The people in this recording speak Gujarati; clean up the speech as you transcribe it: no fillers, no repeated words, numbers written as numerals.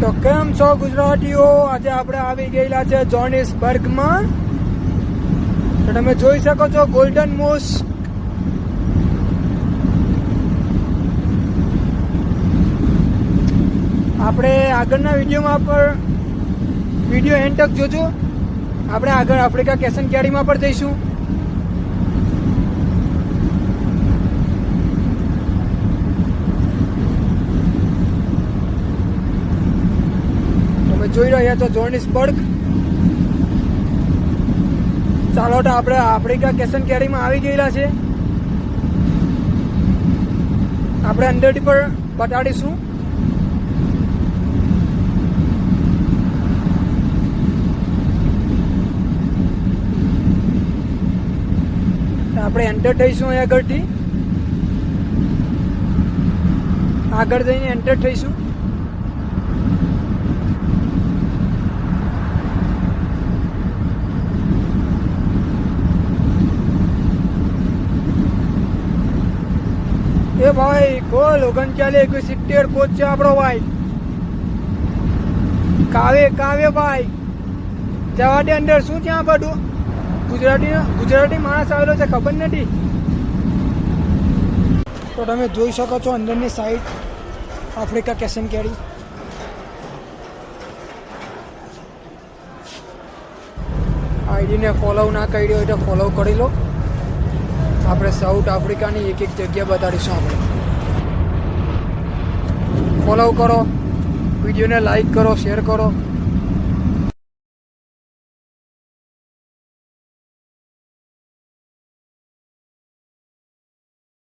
તો કેમ છો ગુજરાતીઓ? આજે આપણે આવી ગયેલા છે જોહાનિસબર્ગમાં. તો તમે જોઈ શકો છો ગોલ્ડન મોસ્ક. આપણે આગળના વિડીયોમાં પર વિડીયો એન્ડ તક જોજો. આપણે આગળ આફ્રિકા કેસન કેરીમાં પણ જઈશું. તમે જોઈ રહ્યા છો જોહાનિસબર્ગ. ચાલો તો આપણે આફ્રિકા કેસન કેરીમાં આવી ગયેલા છે. આપણે અંદરથી પર બતાડીશું. આપણે એન્ટર થઈશું અહીં આગળથી. આગળ જઈને એન્ટર થઈશું. એ ભાઈ કોલ 3971 કોચ છે આપણો ભાઈ. કાવે ભાઈ જવા દે અંદર. શું ત્યાં બધું ગુજરાતી માણસ આવેલો છે, ખબર નથી. તો તમે જોઈ શકો છો અંદરની સાઈડ આફ્રિકા કેસન કેરી. આઈડીને ફોલો ના કરી હોય તો ફોલો કરી લો. આપણે સાઉથ આફ્રિકાની એક જગ્યા બતાડીશું. આપણે ફોલો કરો, વિડીયોને લાઈક કરો, શેર કરો.